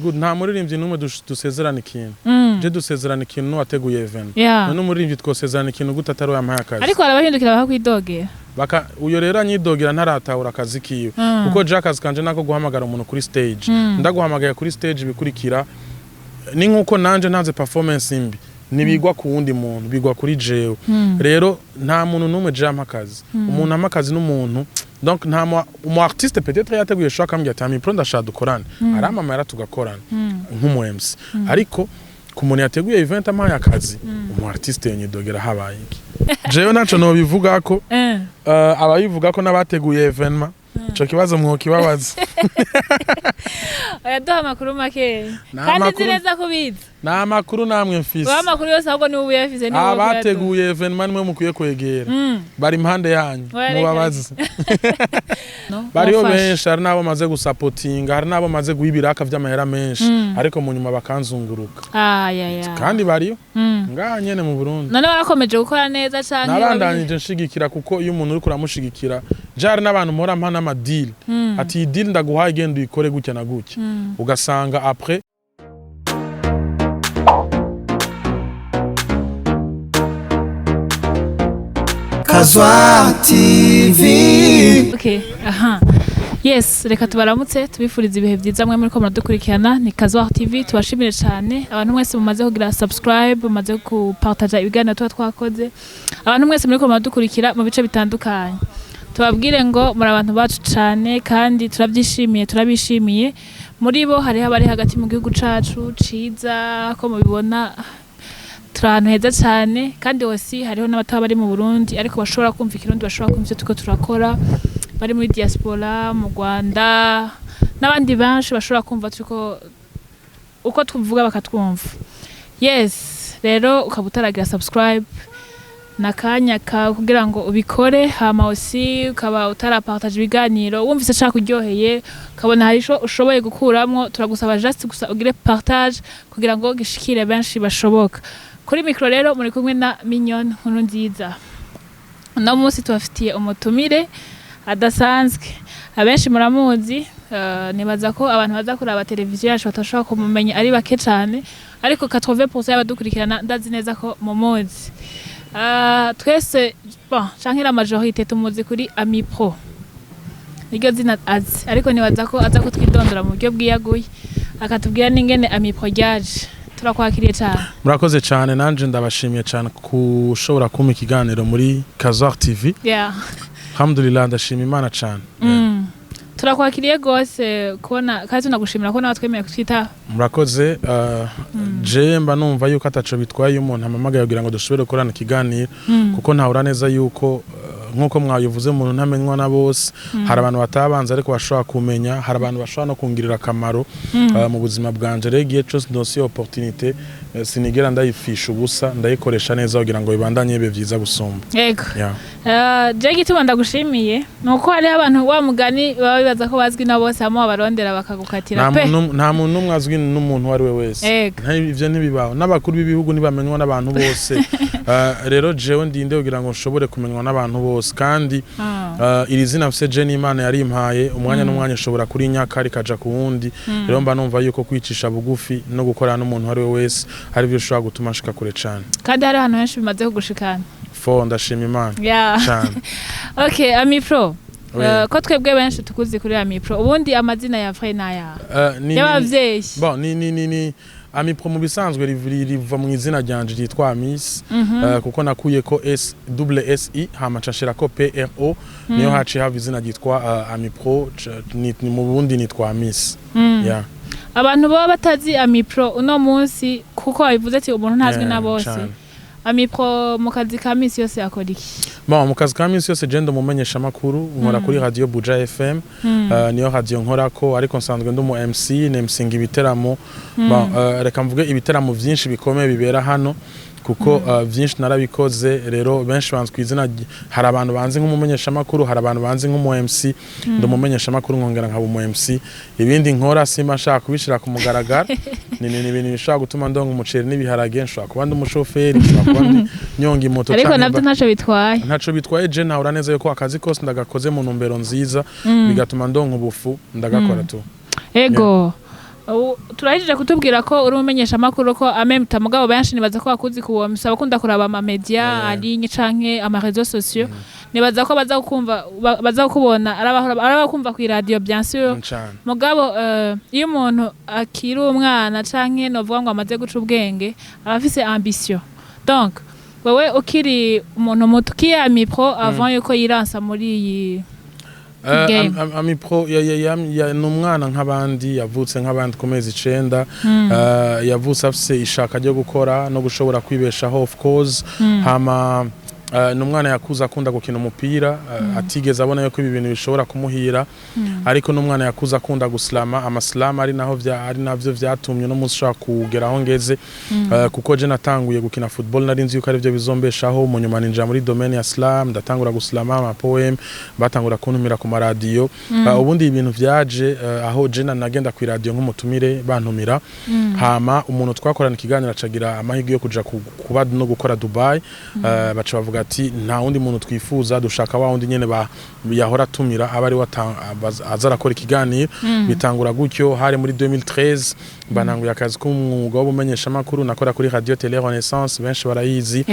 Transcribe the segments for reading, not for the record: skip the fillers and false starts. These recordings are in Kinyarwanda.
Good, Ntamuririmvyi numwe dusezerana ikintu. Je dusezerana ikintu nuwateguye event. None umuririmvyi twosezerana ikintu gute atari yampaye akazi. Ariko arabahindukira bakwidogera. Baka uyo rero anyidogera ntaratahura akazi kiwe. Kuko je akazi kanje nako guhamagara umuntu kuri stage. Ndaguhamagaye kuri stage bikurikira ni nkuko nanje ntaze performance imbi. Nibigwa ku wundi muntu, bigwa kuri jewe. Rero nta muntu numwe je amakazi. Umuntu amakazi n'umuntu. Donc nta mu artiste peut-être yateguye shoka kambya ati AMIPRO ndashaka dukorana. Aramamara tugakorana nk'umu MC. Ariko ku muntu yateguye event amaye akazi, umu artiste yonyidogera habaye iki. Jewe naco no bivuga ko abayivuga ko nabateguye evenement. Ico kibazo mwokibabaza. Oyaduha amakuru make. Kandi zireza kubiza. Na makuru namwe mfise. Wa makuru yose ahubwo ni ubuyafise ni wowe. Abateguye evenement mwe mukuye kwegera. Bari impande yanyu. Mubabaza. Bariho benshi hari nabo maze gusapotinga, hari nabo maze guhibiraka vy'amahera menshi, ariko mu nyuma bakanzunguruka. Kandi bariyo. Ngaha nyene mu Burundi. None barakomeje gukora neza cyane. Nabandanije nshigikira kuko iyo umuntu uri kuramushigikira, jari n'abantu mpora mpana ama deal. Ati iyi deal ndaguhaye genda uyikore gutya na gutya. Ugasanga après Kazwa TV. Okay, yes, reka tubaramutse tubifuriza ibihe byiza mwe muri ko muradukurikirana ni Kazwa TV tubashimire cyane abantu mwese mumaze kugira subscribe mumaze kupartager ibiganiro twakoze abantu mwese muri ko muradukurikira mu bice bitandukanye tubabwire ngo muri abantu bacu cyane kandi turabishimiye muri bo hari abari hagati mu gihugu cacu ciza ko mubibona turano heza cyane kandi wasi hariho n'abataba bari mu Burundi ariko bashobora kumva ikirundi bashobora kumva ivyo tuko turakora bari muri diaspora mu Rwanda n'abandi benshi bashobora kumva tuko uko tuvuga bakatwumva. Yes, rero ukabutaragira subscribe nakanya ka kugira ngo ubikore hama osi ukaba utarapartage ibiganiro wumvise cyaka kuryoheye kabona hari sho ushoboye gukuramwo turagusaba just gusa ugire partage kugira ngo gishikire benshi bashoboka. Kuri micro rero muri kumwe na Mignon nkuru nziza. No munsi tubafitiye umutumire adasanzwe. Abenshi muramuzi nibaza ko abantu baza kuraba televiziyo yacu batashobora kumumenya ari bake cyane ariko 80% y'abadukurikirana ndazi neza ko mumuzi. Twese bon chankira majorité tumuzi kuri AMIPRO. Niryo zina azi ariko nibaza ko aza kutwidondora mu buryo bwiyaguye akatubwira n'ingene AMIPRO ryaje. Turakwakiriye cyane. Murakoze cyane nanje ndabashimiye cyane kushobora kuma ikiganiro muri Kazwa TV. Alhamdulillah ndashima Imana cyane. Turakwakiriye gose kubona kandi tunagushimira ko nawe twemeye kutwita. Murakoze je mba numva yuko ataco bitwaye umuntu amamagaye kugira ngo dushobore gukorana ikiganiro kuko ntahura neza yuko nkuko mwayivuze umuntu ntamenywa na bose hari abantu batabanza ariko bashobora kumenya hari abantu bashobora no kungirira akamaro mu buzima bwanje regiye cyose ndose opportunité sinigera ndayifisha ubusa ndayikoresha neza kugira ngo bibandanye bibe byiza gusumba. Yego. Je gituma ndagushimiye nuko hari abantu wa mugani babibaza ko bazwi na bose amo abarondera bakagukatira pe. Nta muntu mwazwi n'umuntu wari we wese. Ivyo ntibibaho n'abakuru b'ibihugu nibamenywa n'abantu bose. Rero jewe ndinde kugira ngo nshobore kumenywa n'abantu bose kandi iri zina mfise je n'Imana yari impaye umwanya n'umwanya ushobora kuri nyaka rikaja ku wundi rero mba numva yuko kwicisha bugufi no gukorana n'umuntu wari we wese hari byo ushobora gutuma shika kure cyane kandi hari ahantu henshi bimaze kugushikana ndashima Imana cyane. Okay, AMIPRO ko twebwe benshi tukuzi kuri AMIPRO ubundi amazina ya vrai naya y'abavyeyi bon ni AMIPRO mu bisanzwe riva mu izina ryanje ryitwa Miss kuko nakuye ko SSI hama cashira ko PRO niyo haci hava izina ryitwa AMIPRO ni mu bundi nitwa Miss. Abantu baba batazi AMIPRO uno munsi kuko babivuze ati umuntu ntazwi na bose. AMIPRO mu kazi ka misi yose akora iki? Bon mu kazi ka misi yose je ndamumenyesha makuru nkora kuri radio Buja FM niyo radio nkorako ariko nsanzwe ndumu MC nemsinga ibiteramo reka mvuge ibiteramo byinshi bikomeye bibera hano kuko byinshi narabikoze rero benshi banzwe izina hari abantu banze nk'umumenyesha makuru hari abantu banze nk'umu MC ndumumenyesha makuru nkongera nkaba umu MC ibindi nkora simba nshaka kubishira ku mugaragara ni ibintu bishaka gutuma ndonga umuceri n'ibiharage nshaka kuba ndumushoferi nshaka kuba nyonga imoto ariko nabyo ntaco bitwaye je ntahura neza yuko akazi kose ndagakoze mu ntumbero nziza bigatuma ndonga ubufu ndagakora tu. Ego turahije kutubwira ko uri umumenyesha makuru ko amemta mugabo benshi nibaza ko bakuzi kuwo misaba kunda kuraba ama media alinye canke ama réseaux sociaux nibaza ko baza kubona arabakumva ku radio bien sûr mugabo iyo umuntu akiri umwana canke novuga ngo amaze guca ubwenge abafise ambition donc wewe ukiri umuntu muto ki AMIPRO avant yuko yiransa muri iyi AMIPRO n'umwana nk'abandi yavutse nk'abandi ku mezi 9 yavutse afise ishaka ryo gukora no gushobora kwibeshaho of course hama n'umwana yakuza akunda gukina umupira atigeze abona yuko ibi bintu bishobora kumuhira ariko n'umwana yakuza akunda guslama amaslama ari navyo vyatumye no mushaka kugeraho ngeze kuko je natanguye gukina football nari nzi yuko ari byo bizombeshaho mu nyuma ninja muri domaine ya slam ndatangura guslama ama poem batangura kuntumira ku radio ubundi ibintu vyaje aho je nagenda ku radio nk'umutumire bantumira hama umuntu twakorana ikiganiro acagira amahirwe yo kuja kuba no gukora Dubai baca bavuga ati nta wundi muntu twifuza dushaka wa wundi nyene yahora tumira abari azarakora ikiganiro bitangura gutyo hari muri 2013 bananguye akazi k'umwuga w'ubumenyesha makuru nakora kuri radio télé Renaissance benshi barayizi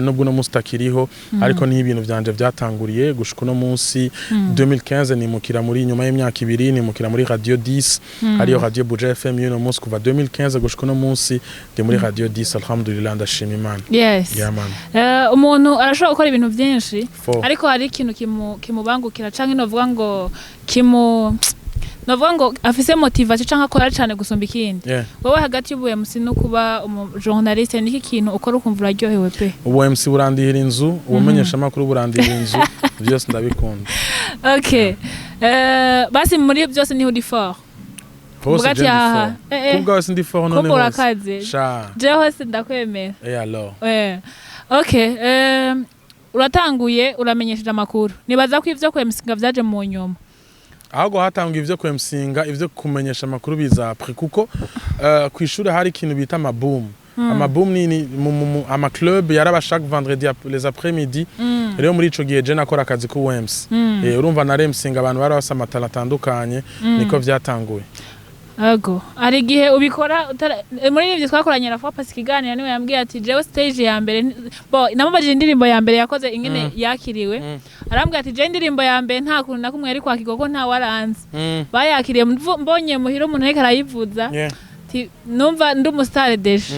nubwo no mustakiriho ariko ni ibintu vyanje vyatanguriye gushika no munsi 2015 nimukira muri nyuma y'imyaka 2 nimukira muri radio 10 ariyo radio Buja FM no munsi kuva 2015 gushika no munsi de muri radio 10 alhamdulillah ndashima Imana umuntu arashobora gukora ibintu byinshi ariko hari ikintu kimubangukira canke novuga ngo afise motivation canke akora cyane gusumba ikindi wowe hagati y'ubu MC no kuba journaliste niki kintu ukora ukumva uraryohewe pe ubu MC burandihira inzu ubumenyesha makuru burandihira inzu byose ndabikunda basi muri byose ni uri fort Mugati aha kubwa wese ndi fort none hose je hose ndakwemera alors uratanguye uramenyesheje amakuru nibaza ko ivyo kwemsinga vyaje mu nyuma ahubwo hatanga ivyo kwemsinga ivyo kumenyesha amakuru biza après kuko kwishura hari ikintu bita amaboom amaboom ni ama club yaraba chaque vendredi les après-midi rero muri ico gihe je nakora akazi ku WMS urumva na remsinga abantu barabasa amatala atandukanye niko vyatanguye ari igihe ubikora muri ivyo twakoranye na Fapa Sikiganira niwe yambwiye ati jewe stage ya mbere namubajije indirimbo ya mbere yakoze ingene yakiriwe arambwiye ati je indirimbo ya mbere nta kuntu nakumwe ari kwakirwa ko nta waranze bayakiriye mbonye muhiro umuntu ariko arayivuza numva ndi umusitari deje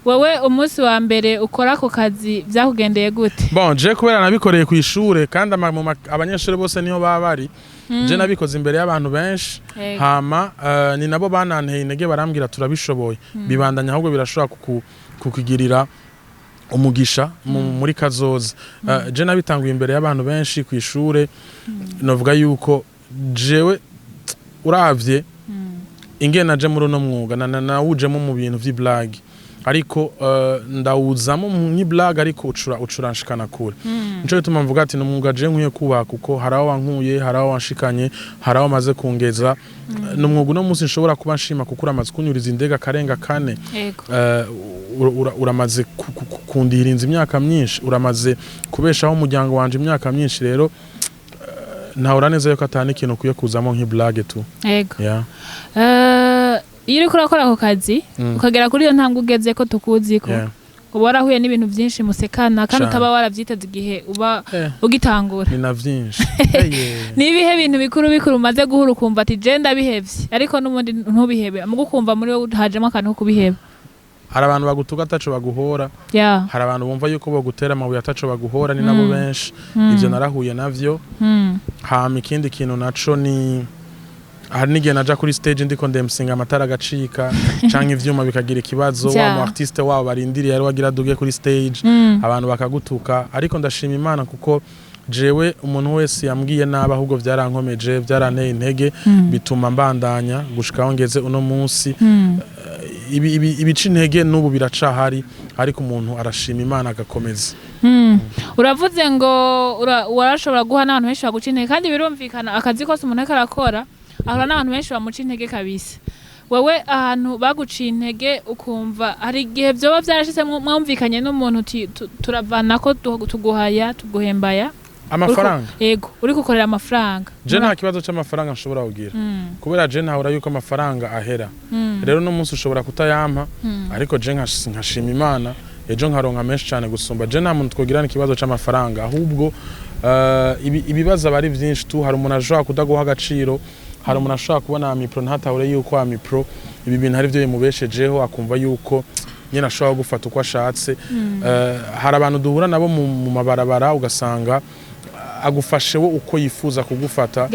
wewe umunsi wa mbere ukora ako kazi byakugendeye gute je kubera nabikoreye ku ishure kandi abanyeshuri bose niho baba bari je nabikoze imbere y'abantu benshi hama ni nabo bananteye intege barambwira turabishoboye bibandanya ahubwo birashobora kukugirira umugisha muri kazoza je nabitanguye imbere y'abantu benshi ku ishure novuga yuko jewe uravye ingena je muri no mwuga nawujemo mu bintu vy'iblag ariko ndawuzamo mu blag ariko ucuranshikana kure nico bituma mvuga ati n'umwuga je nkwiye kuba kuko haraho wankuye haraho wanshikanye haraho maze kungeza n'umwuga no munsi nshobora kuba nshima kuko uramaze kunyuriza indega karenga kane uramaze kundihirinza imyaka myinshi uramaze kubeshaho umuryango wanje imyaka myinshi rero ntahora neza yuko atani ikintu kuye kuzamo nk'iblage tu iyo uriko urakora ako kazi ukagera kuri iyo ntambwe ugeze ko tukuzi ko uba warahuye n'ibintu byinshi musekana kandi utaba waravyiteze igihe uba ugitangura ni na vyinshi nibihe bintu bikuru umaze guhura ukumva ati je ndabihevye ariko n'umundi ntubihebe mugo kumva muri wowe hajemo akantu ko kubiheba hari abantu bagutuga ataco baguhora hari abantu bumva yuko bagutera amabuye ataco baguhora ni nabo benshi ivyo narahuye navyo hama ikindi kintu naco ni hari n'igihe naja kuri stage ndiko ndemsinga amatara agacika canke ivyuma bikagira ikibazo wa mu artiste wabo barindiriye ari wagira duge kuri stage abantu bakagutuka ariko ndashima Imana kuko jewe umuntu wese yambwiye naba ahubwo vyarankomeje vyaranteye intege bituma mbandanya gushikaho ngeze uno munsi ibici intege n'ubu biracahari ariko umuntu arashima Imana agakomeza uravuze ngo warashobora guha n'abantu benshi baguca intege kandi birumvikana akazi kose umuntu ariko arakora ahora n'abantu benshi bamuca intege kabisa wewe ahantu baguciye intege ukumva hari igihe byoba byarashitse mwumvikanye n'umuntu turavana ko tuguhaya tuguhembaya amafaranga yego uri gukorera amafaranga je nta kibazo cy'amafaranga nshobora kugira kubera je ntahura yuko amafaranga ahera rero no munsi ushobora kutayampa ariko je nkashima Imana ejo nkaronka menshi cyane gusumba je nta muntu twogirana ikibazo cy'amafaranga ahubwo ibibazo bari byinshi tu hari umuntu ashobora kudaguha agaciro hari umuntu ashobora kubona AMIPRO ntatahure yuko AMIPRO ibi bintu hari byo bimubeshejeho akumva yuko nyine ashobora gufata uko ashatse hari abantu duhura nabo mu mabarabara ugasanga agufashe wo uko yifuza kugufata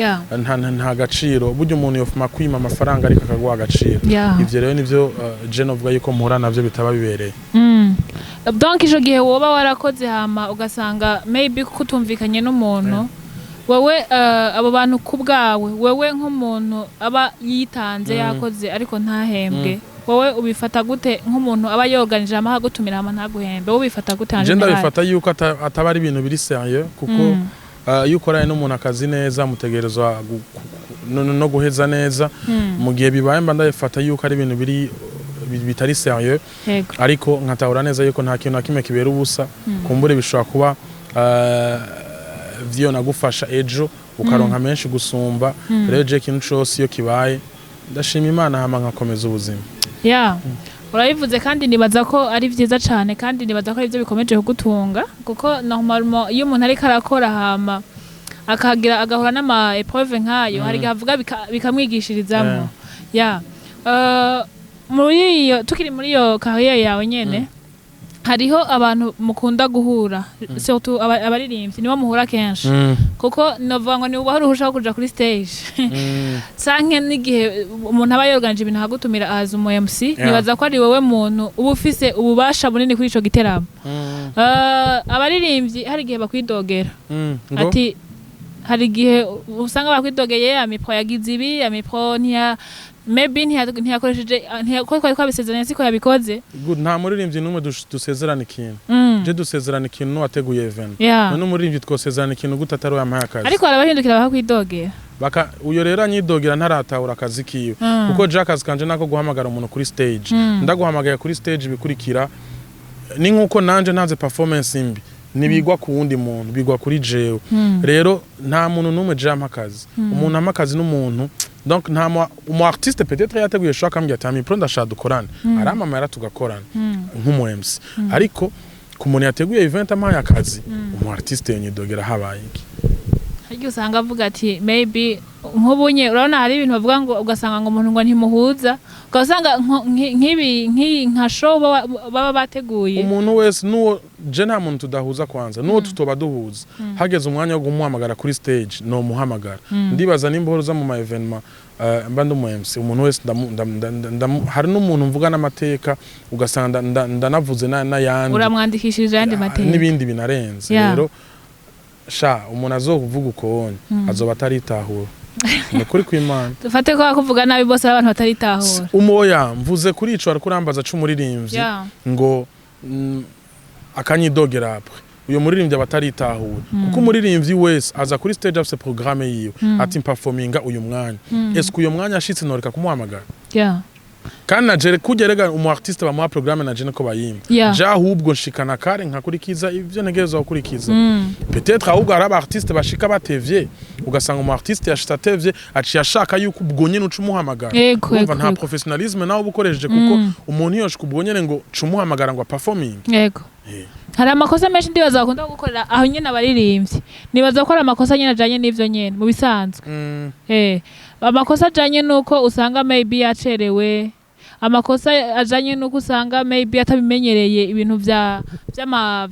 nta gaciro buryo umuntu yofuma kwima amafaranga ariko akaguha agaciro ivyo rero nivyo je novuga yuko muhura navyo bitaba bibereye donc ijo gihe woba warakoze hama ugasanga maybe kutumvikanye n'umuntu wewe abo bantu kubgawe wewe nk'umuntu aba yitanze yakoze ariko ntahembwe wowe ubifata gute nk'umuntu aba yoganije amaha gutumira ama ntaguhembe wowe ubifata gute anje ndabifata yuko ataba ari ibintu biri sérieux kuko iyo ukoranye n'umuntu akazi neza mutegerezwa no guheza neza mu gihe bibaye mba ndabifata yuko ari ibintu bitari sérieux ariko nkatahura neza yuko nta kintu nakimwe kibera ubusa kumbure bishobora kuba vyo nagufasha ejo ukaronka menshi gusumba rero je kintu cyose iyo kibaye ndashima Imana hama nkakomeza ubuzima urabivuze kandi nibaza ko ari vyiza cyane kandi nibaza ko ari byo bikomeje kugutunga kuko normalement iyo umuntu ari karakora hama akagira agahura n'ama épreuve nkayo hari gavuga bikamwigishirizamo tukiri muri iyo carrière yawe nyene hariho abantu mukunda guhura surtout abaririmbyi nibo muhura kenshi kuko novuga ngo ni ubaruhusha kuja kuri stage sanke n'igihe umuntu aba yorganije ibintu hagutumira ahaza umu MC nibaza ko ari wowe muntu uba ufise ububasha bunini kuri ico giteramo abaririmbyi hari igihe bakwidogera ati hari igihe usanga bakwidogeye AMIPRO yagize ibi AMIPRO maybe ntiyakoresheje ntiyakora kwabisezerana siko yabikoze good nta muririmbyi numwe dusezerana ikintu je dusezerana ikintu wateguye event none umuririmbyi twosezerana ikintu gute atari yamaye akazi ariko arabahindukira bakakwidogera uyo rero anyidogera ntaratahura akazi kiwe kuko je akazi kanje nako guhamagara umuntu kuri stage ndaguhamagaye kuri stage bikurikira ni nkuko nanje ntanze performance imbi nibigwa ku wundi muntu bigwa kuri jewe rero nta muntu numwe jampa akazi umuntu amakazi n'umuntu donc nta umu artiste peut-être yateguye shaka mbya AMIPRO ndashaka dukorana aramamara tugakorana nk'umu MC ariko ku muntu yateguye event amaye akazi umu artiste yonyidogera habaye iki haryo usanga avuga ati maybe nk'ubunye urabona hari ibintu bavuga ngo ugasanga ngo umuntu ngo ntimuhuza ugasanga nk'ibi nka show baba bateguye umuntu wese nuwo je nta muntu tudahuza kwanza nuwo tutoba duhuza hageze umwanya wo gumuhamagara kuri stage no muhamagara ndibaza nimba uza mu ma evenement mba ndumu MC umuntu wese hari n'umuntu mvuga n'amateka ugasanga ndanavuze na yandi uramwandikishije yandi mateka n'ibindi binarenze rero umuntu azokuvuga ukone azoba ataritahura ni kuri kw'Imana dufate ko kuvuga nabi bose abantu bataritahura umoya mvuze kuri ico arikurambaza c'umuririmbyi ngo akanyidogera apre uyo muririmbyi abataritahura kuko umuririmbyi wese aza kuri stage afise programme yiwe ati performinga uyu mwanya eske uyo mwanya ashitse noreka kumuhamagara kandi najere kugerega umu artiste bamuha programme najene ko bayimba ja ahubwo nshikana kare nkakurikiza ivyo ntegerezwa gukurikiza peut-être ahubwo ari abartiste bashika batevye ugasanga umu artiste yashita tevye aciye ashaka yuko ubwo nyene ucumuhamagara umva nta professionalisme nawo bukoresheje kuko umuntu yoshika ubwo nyene ngo cumuhamagara ngo performing hari amakosa menshi ndibaza bakunda gukorera aho nyene abaririmbyi nibaza ko ari amakosa nyene ajanye n'ivyo nyene mu bisanzwe amakosa ajanye nuko usanga maybe yacerewe amakosa ajanye nuko usanga maybe atabimenyereye ibintu vy'ama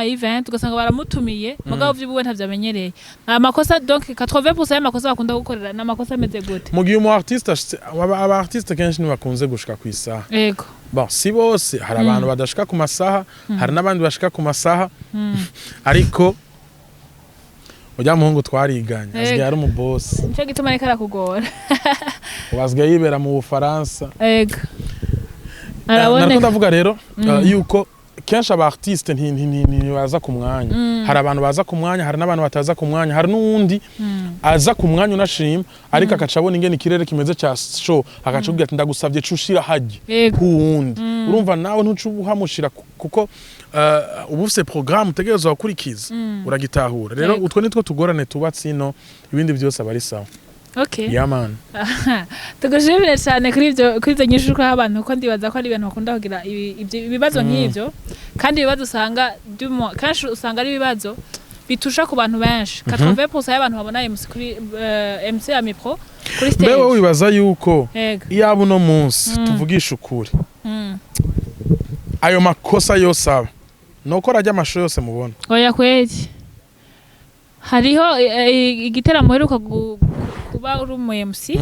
event ugasanga baramutumiye mugabo vy'ubuwe ntavyamenyereye amakosa donc 80% y'amakosa bakunda gukorera n'amakosa ameze gute mu gihe umu artiste aba artiste kenshi nibakunze gushika kwisaha bon si bose hari abantu badashika ku masaha hari n'abandi bashika ku masaha ariko ujya muhungu twariganye asigaye ari umubosi nico gituma ariko arakugora ubazwe yibera mu Bufaransa araboneka nariko ndavuga rero yuko kenshi aba artiste ntibaza ku mwanya hari abantu baza ku mwanya hari n'abantu bataza ku mwanya hari n'uwundi aza ku mwanya unashima ariko akacabona ingene ikirere kimeze cya show akacubwira ati ndagusavye cushira haje ku wundi urumva nawe ntucu uhamushira kuko ubu ufise programme utegerezwa gukurikiza uragitahura rero utwo nitwo tugorane tubatse ino ibindi byose abari sawa. Okay. Yeah man. Tugushimire cyane kuri izo nyishu ko abantu ko ndibaza ko ari ibintu bakunda kugira ibibazo nk'ivyo kandi ibibazo usanga kanshi usanga ari ibibazo bitusha ku bantu benshi 80% y'abantu babona MC kuri MC AMIPRO kuri stage. Bewe wibaza yuko iyabo no munsi tuvugisha ukuri. Ayo makosa yose aba nokora ajya amasho yose mubona. Oya kwezi. Hariho igiteramo heruka kuba uri mu MC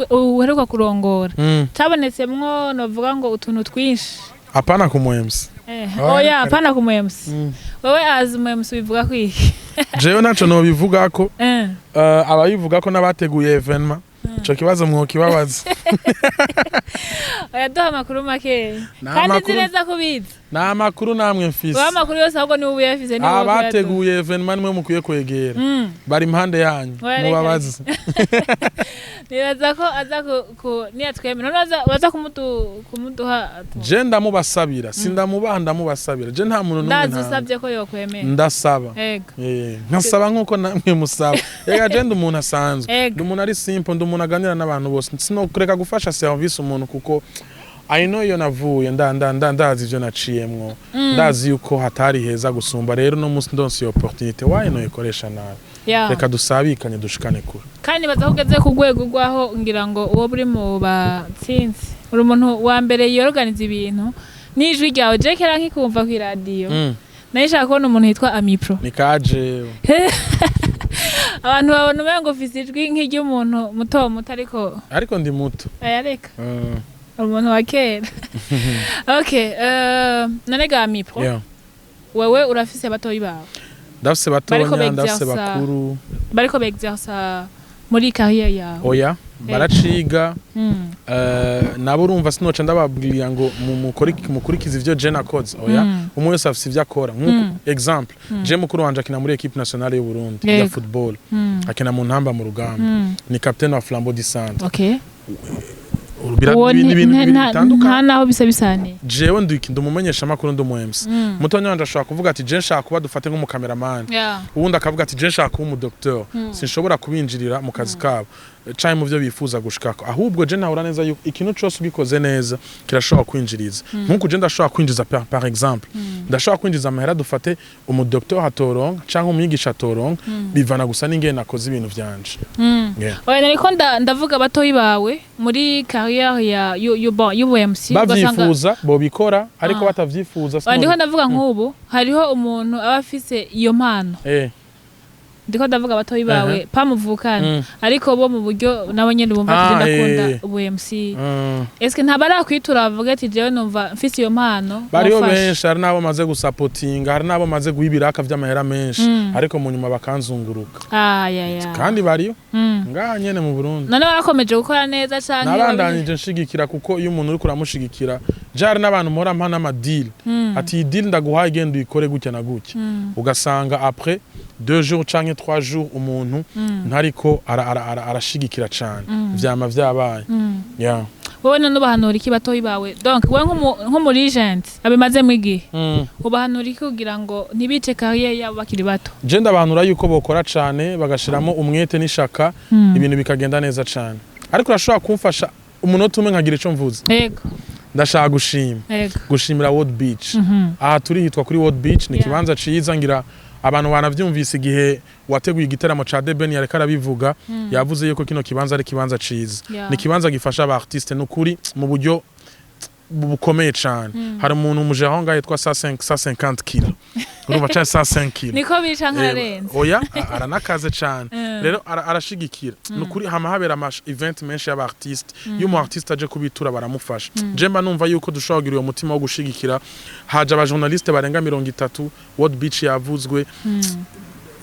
uheruka kurongora tabonetsemwo novuga ngo utuntu twinshi apana ku MC. Oya apana ku MC. Wewe azi mu MC bivuga kwiki? Jewe naco no bivuga ko abayivuga ko nabateguye evenement cyo kibazo mwokibabaza. Oya duha makuru make kandi zireza kubiza na makuru namwe mfise wa makuru yose ahubwo ni ubuyafize ni abateguye evenement mwe mukuye kwegera bari impande yanyu mubabaza. Nibaza ko aza ku niyatwemera waza kumuduha je ndamubasabira sindamubaha ndamubasabira je nta muntu numwe ndazusabye ko yokwemera ndasaba nkasaba nkuko namwe musaba yega je ndumuntu asanzwe ndumuntu ari simple ndumuntu aganira n'abantu bose sinokureka gufasha service umuntu kuko I know yo navuye ndazi ivyo naciyemwo ndazi yuko hatari heza gusumba rero no musi ndonse opportunity why no ikoresha nawe reka dusabikanye dushikane kure kandi baza kugeze ku rwego rwaho ngira ngo uwo buri mu batsinzi uri umuntu wa mbere yorganiza ibintu n'ijwi ryawe je kera nkikumva ku radio nashaka kubona umuntu yitwa AMIPRO nikaje abantu babona umengo ufise ijwi nk'iry'umuntu muto ariko ndi muto reka umuntu wa kera. Okay, none ga AMIPRO wewe urafise batoyi bawe ndafise batonya ndafise bakuru bariko begzersa muri carrière yawe. Oya baraciga nabo urumva sinoca ndababwira ngo mukurikiza ivyo je nakoze. Oya umwe wese afise ivyo akora nkuko example je mukuru wanje akina muri equipe nationale y'u Burundi ya football akina mu ntamba mu rugamba ni capitaine wa Flambeau du Centre. Okay. Nta naho bisabisane jewe ndumumenyesha makuru ndumuMC mutonya wanje ashaka kuvuga ati je nshaka kuba dufate nko mu cameraman ubundi akavuga ati je nshaka kuba mu docteur sinshobora kubinjirira mu kazi kabo cyane mu byo bifuza gushikako ahubwo je nahura neza yuko ikintu cyose ugikoze neza kirashobora kwinjiriza nkuko je ndashobora kwinjiza par exemple ndashobora kwinjiza amahera dufate umudocteur hatoronka cyangwa umwigisha hatoronka bivana gusa n'ingene nakoze ibintu vyanje. Oya nariko ndavuga batoyi bawe muri carrière ya UMC bavyifuza bo bikora ariko batavyifuza ndiko ndavuga nk'ubu hariho umuntu aba afise iyo mpano ndiko ndavuga batoyi bawe pamuvukana ariko bo mu buryo nabo nyene bumva ndakunda UMC eske ntabara kwitura avuga ati jewe numva mfise iyo mpano bariho benshi hari nabo maze gusupportinga hari nabo maze guhibiraka vy'amahera menshi ariko mu nyuma bakanzunguruka kandi bariyo ngaha nyene mu Burundi none barakomeje gukora neza canke nabandanije nshigikira kuko iyo umuntu uri kuramushigikira jari n'abantu mora mpa n'amadil ati deal ndaguhaye genda uyikore gutya na gutya ugasanga après 2 jours canke 3 jours umuntu ntariko arashigikira cyane vyama vyabaye. Wowe none ubahanura iki batoyi bawe donc we nko muri agent abimaze mwigihe ubahanura iki kugira ngo ntibice carrière yabo bakiri bato? Je ndabahanura yuko bokora cyane bagashiramo umwete n'ishaka ibintu bikagenda neza cyane ariko urashobora kumfasha umunota umwe nkagira ico mvuze. Yego ndashaka gushimira World Beach aha turi hitwa kuri World Beach ni kibanza ciza ngira abantu banavyumvise igihe wateguye igiteramo ca The Ben yareka arabivuga yavuze yuko kino kibanza ari kibanza ciza ni kibanza gifasha aba artiste n'ukuri mu buryo bukomeye cyane hari umuntu umujeho ngaye twa 150 kilo urumva cha 105 kilo niko bica nkarenze oya aranakaze cyane rero arashigikira n'ukuri hama habera ama event menshi y'aba artiste y'umu artiste aje kubitura baramufasha jemba numva yuko dushobogira uyo mutima wo gushigikira haje aba journaliste barenga 30 World Beach yavuzwe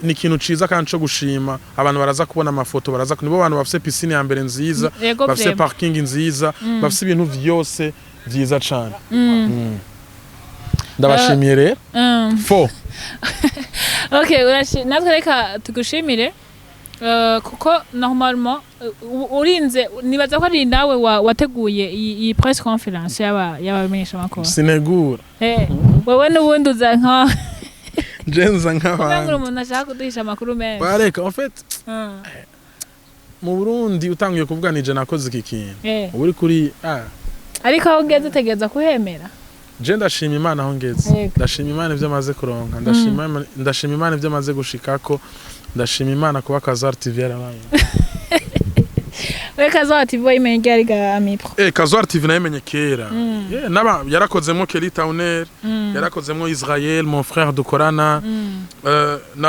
ni ikintu ciza kandi cyo gushima abantu baraza kubona amafoto baraza nibo bantu bafise piscine ya mbere nziza bafise parking nziza bafise ibintu vyose vyiza cyane ndabashimiye rero fo okay natwe reka tugushimire kuko normalement urinze nibaza ko ari nawe wateguye iyi press conference y'abamenyesha makuru sinegura wewe n'ubundi uza nka jenza nk'abandi umuntu ashaka kuduhisha amakuru menshi bareka en fait mu Burundi utangiye kuvuga nije nakoze iki kintu uri kuri ariko aho ugeze utegereza kuhemera je ndashima Imana aho ngeze ndashima Imana ivyo maze kuronka ndashima Imana ivyo maze gushikako ndashima Imana kuba akazi TV yarabaye we kazi TV imenye ari ga AMIPRO kazi TV nayimenye kera naba yarakozemo Kelly Towner yarakozemo Israel mon frère dukorana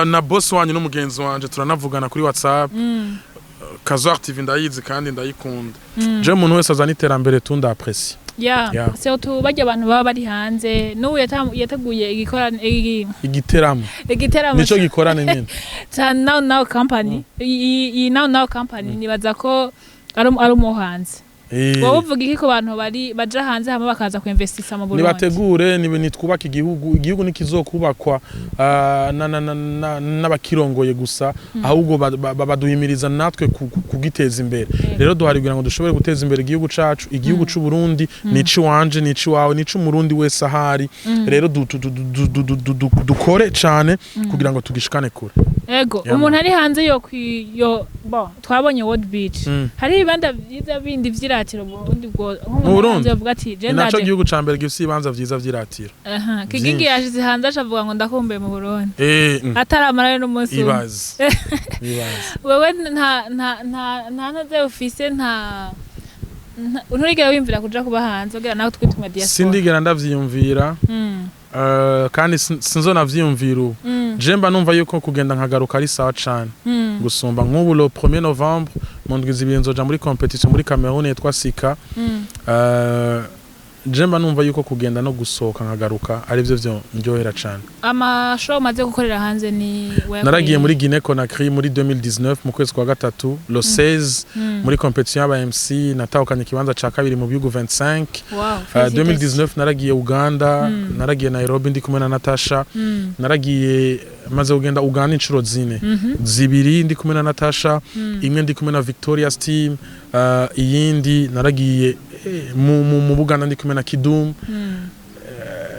na boss wanyu n'umugenzi wanje turanavugana kuri WhatsApp kazi TV ndayizi kandi ndayikunda je umuntu wese azana iterambere tunda apprécie so tubajya abantu baba bari hanze n'ubu yateguye igiteramo nico gikorane nyine now company iyi now company nibaza ko ari umuhanzi wowe uvuga iki ko abantu bari baja hanze hama bakaza kuinvestisa mu Burundi nibategure nitwubaka igihugu nikizokubakwa n'abakirongoye gusa ahubwo baduhimiriza natwe kugiteza imbere rero duharigura ngo dushobore guteza imbere igihugu cacu igihugu c'u Burundi nici wanje nici wawe nici umurundi wese ahari rero dukore cane kugira ngo tugishikane kure ego umuntu ari hanze yo twabonye World Beach hari ibanda vyiza bindi vyiratiro mu Burundi bwo nk'umuntu yavuga ati je naco gihugu cambere gifise ibanza vyiza vyiratiro kigingi yashize hanze acavuga ngo ndakumbuye mu Burundi ataramara n'umunsi ibaze wewe nta naze ufise nturigera wimvira kuja kuba hanze kugira nawe twituma diaspora sindigera ndavyiyumvira kandi sinzona vyiyumvira jemba numva yuko kugenda nkagaruka ari sawa cane gusumba nk'ubu le 1er Novembre mu ndwi zibiri nzoja muri competition muri Cameroon yitwa Sika jemba numva yuko kugenda no gusohoka nkagaruka ari byo ndyohera cane show maze gukorera hanze ni naragiye muri Guinée Conakry muri 2019 mu kwezi kwa gatatu le 16 muri competition y'aba MC natahukanye kibanza ca kabiri mu bihugu 25 2019 naragiye Uganda naragiye Nairobi ndi kumwe na Natasha naragiye maze kugenda Uganda incuro zibiri ndi kumwe na Natasha imwe ndi kumwe na Victoria's team iyindi naragiye mu Buganda ndi kumwe na Kidum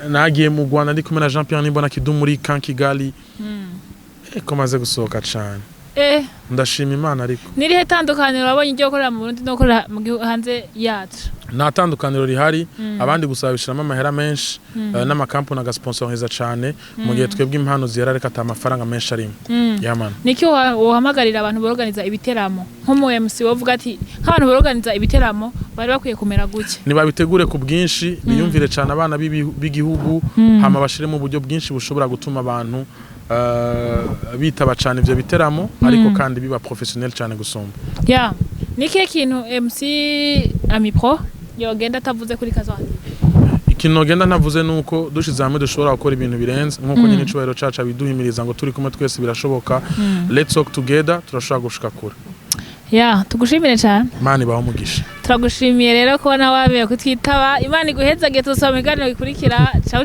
nagiye mu Rwanda ndi kumwe na Jean Pierre Nimbona Kidum muri Kigali komaze gusohoka cyane ndashima Imana ariko nirihe tandukaniro wabonye ibyo gukorera mu Burundi no gukorera mu hanze yacu nta tandukaniro rihari abandi gusabishiramo amahera menshi n'amakampani agasponsoriza cyane mu gihe twebwe impano ziyara reka ata amafaranga menshi arimo yamana niki wohamagarira abantu borganiza ibiteramo nk'umu MC wovuga ati nk'abantu borganiza ibiteramo bari bakwiye kumera guke nibabitegure ku bwinshi biyumvire cyane abana b'igihugu hama bashire mu buryo bwinshi bushobora gutuma abantu bitaba cyane ivyo biteramo ariko kandi biba professionnel cyane gusumba niki kintu MC AMIPRO yogenda tavuze kuri kazi wanjye ikintu genda navuze nuko dushize hamwe dushobora gukora ibintu birenze nkuko nyine icubahiro caca biduhimiriza ngo turi kumwe twese birashoboka let's work together turashobora gushika kure tugushimire cyane Imana ibaho umugisha turagushimiye rero ko nawe wabeye kutwitaba Imana iguhezage tusoma iganiro gikurikira ciao